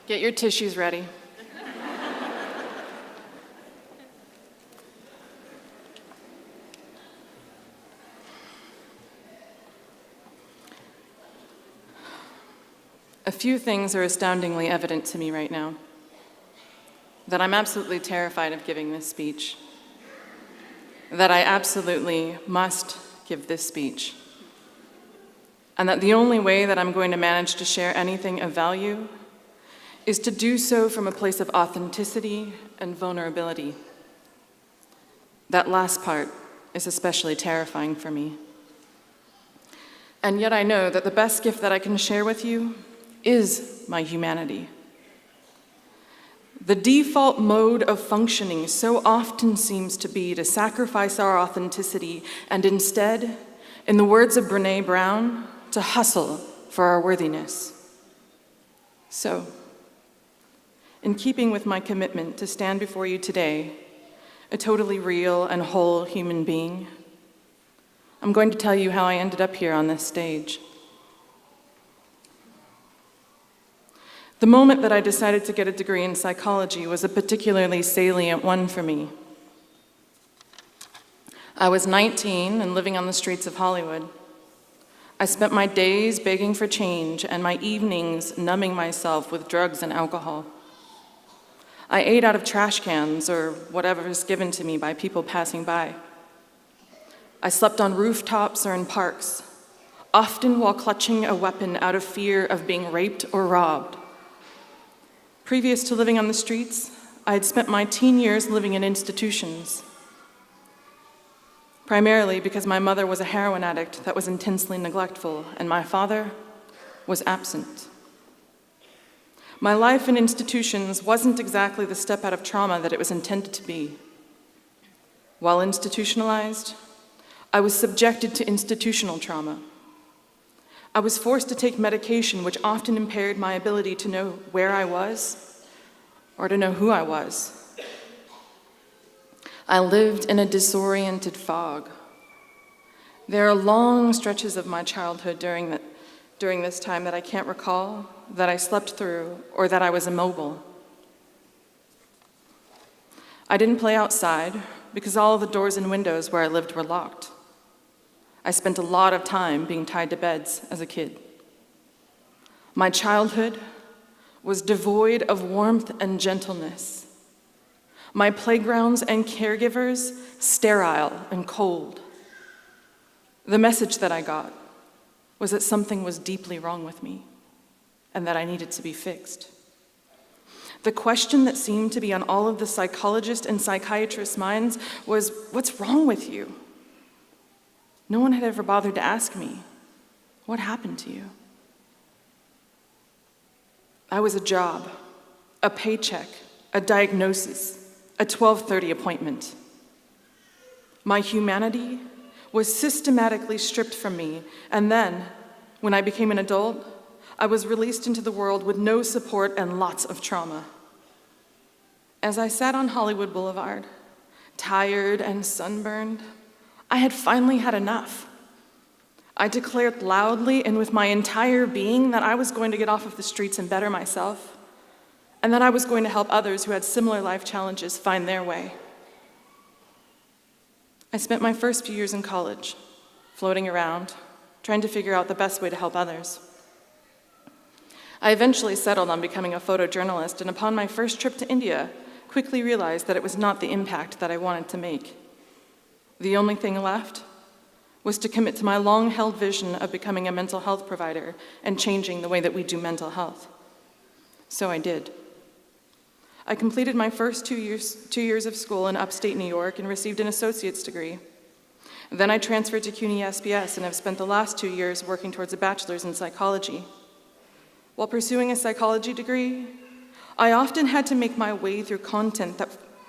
Get your tissues ready. A few things are astoundingly evident to me right now. That I'm absolutely terrified of giving this speech. That I absolutely must give this speech. And that the only way that I'm going to manage to share anything of value is to do so from a place of authenticity and vulnerability. That last part is especially terrifying for me. And yet I know that the best gift that I can share with you is my humanity. The default mode of functioning so often seems to be to sacrifice our authenticity and instead, in the words of Brené Brown, to hustle for our worthiness. So, in keeping with my commitment to stand before you today, a totally real and whole human being, I'm going to tell you how I ended up here on this stage. The moment that I decided to get a degree in psychology was a particularly salient one for me. I was 19 and living on the streets of Hollywood. I spent my days begging for change and my evenings numbing myself with drugs and alcohol. I ate out of trash cans or whatever was given to me by people passing by. I slept on rooftops or in parks, often while clutching a weapon out of fear of being raped or robbed. Previous to living on the streets, I had spent my teen years living in institutions, primarily because my mother was a heroin addict that was intensely neglectful, and my father was absent. My life in institutions wasn't exactly the step out of trauma that it was intended to be. While institutionalized, I was subjected to institutional trauma. I was forced to take medication which often impaired my ability to know where I was or to know who I was. I lived in a disoriented fog. There are long stretches of my childhood during this time that I can't recall, that I slept through, or that I was immobile. I didn't play outside because all of the doors and windows where I lived were locked. I spent a lot of time being tied to beds as a kid. My childhood was devoid of warmth and gentleness. My playgrounds and caregivers, sterile and cold. The message that I got was that something was deeply wrong with me and that I needed to be fixed. The question that seemed to be on all of the psychologists and psychiatrists' minds was, what's wrong with you? No one had ever bothered to ask me, what happened to you? I was a job, a paycheck, a diagnosis, a 12:30 appointment. My humanity was systematically stripped from me, and then, when I became an adult, I was released into the world with no support and lots of trauma. As I sat on Hollywood Boulevard, tired and sunburned, I had finally had enough. I declared loudly and with my entire being that I was going to get off of the streets and better myself, and that I was going to help others who had similar life challenges find their way. I spent my first few years in college, floating around, trying to figure out the best way to help others. I eventually settled on becoming a photojournalist, and upon my first trip to India, quickly realized that it was not the impact that I wanted to make. The only thing left was to commit to my long-held vision of becoming a mental health provider and changing the way that we do mental health. So I did. I completed my first 2 years of school in upstate New York and received an associate's degree. Then I transferred to CUNY SPS and have spent the last 2 years working towards a bachelor's in psychology. While pursuing a psychology degree, I often had to make my way through content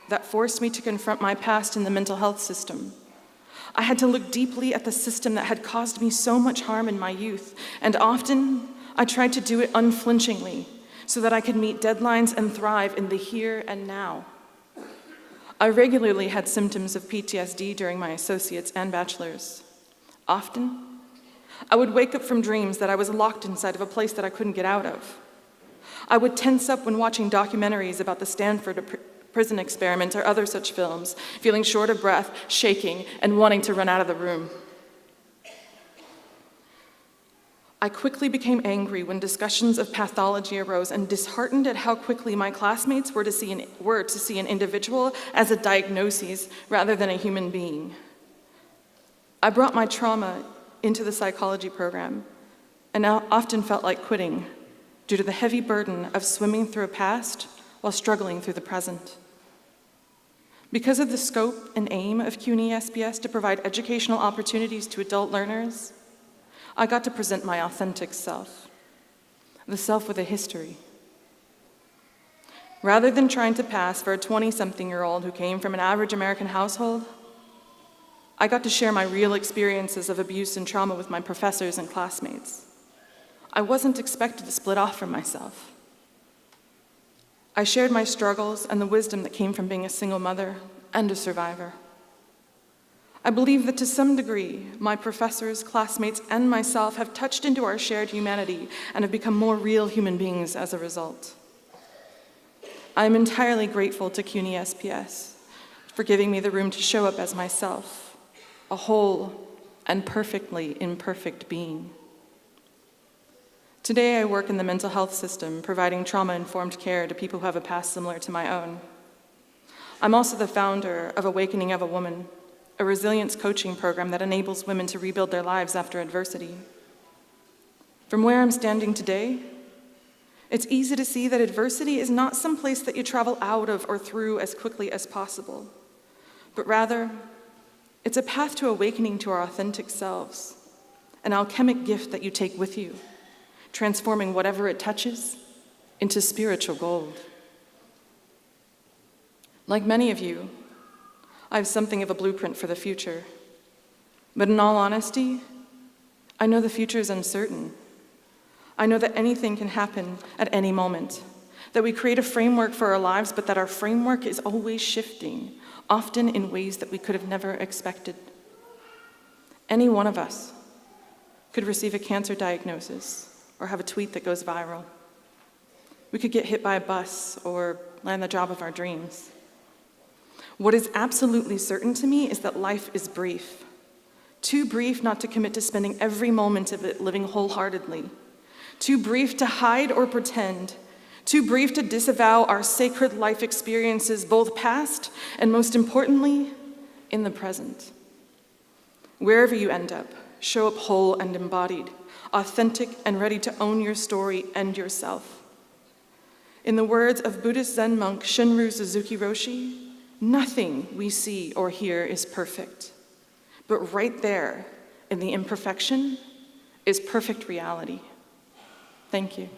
that forced me to confront my past in the mental health system. I had to look deeply at the system that had caused me so much harm in my youth, and often I tried to do it unflinchingly so that I could meet deadlines and thrive in the here and now. I regularly had symptoms of PTSD during my associate's and bachelor's. Often, I would wake up from dreams that I was locked inside of a place that I couldn't get out of. I would tense up when watching documentaries about the Stanford prison experiment or other such films, feeling short of breath, shaking, and wanting to run out of the room. I quickly became angry when discussions of pathology arose and disheartened at how quickly my classmates were to see an individual as a diagnosis rather than a human being. I brought my trauma into the psychology program and now often felt like quitting due to the heavy burden of swimming through a past while struggling through the present. Because of the scope and aim of CUNY SPS to provide educational opportunities to adult learners, I got to present my authentic self, the self with a history. Rather than trying to pass for a 20-something-year-old who came from an average American household, I got to share my real experiences of abuse and trauma with my professors and classmates. I wasn't expected to split off from myself. I shared my struggles and the wisdom that came from being a single mother and a survivor. I believe that to some degree, my professors, classmates, and myself have touched into our shared humanity and have become more real human beings as a result. I am entirely grateful to CUNY SPS for giving me the room to show up as myself, a whole and perfectly imperfect being. Today, I work in the mental health system, providing trauma-informed care to people who have a past similar to my own. I'm also the founder of Awakening of a Woman, a resilience coaching program that enables women to rebuild their lives after adversity. From where I'm standing today, it's easy to see that adversity is not some place that you travel out of or through as quickly as possible, but rather, it's a path to awakening to our authentic selves, an alchemic gift that you take with you, transforming whatever it touches into spiritual gold. Like many of you, I have something of a blueprint for the future. But in all honesty, I know the future is uncertain. I know that anything can happen at any moment, that we create a framework for our lives, but that our framework is always shifting, often in ways that we could have never expected. Any one of us could receive a cancer diagnosis or have a tweet that goes viral. We could get hit by a bus or land the job of our dreams. What is absolutely certain to me is that life is brief. Too brief not to commit to spending every moment of it living wholeheartedly. Too brief to hide or pretend. Too brief to disavow our sacred life experiences, both past and, most importantly, in the present. Wherever you end up, show up whole and embodied, authentic and ready to own your story and yourself. In the words of Buddhist Zen monk Shunryu Suzuki Roshi, nothing we see or hear is perfect, but right there in the imperfection is perfect reality. Thank you.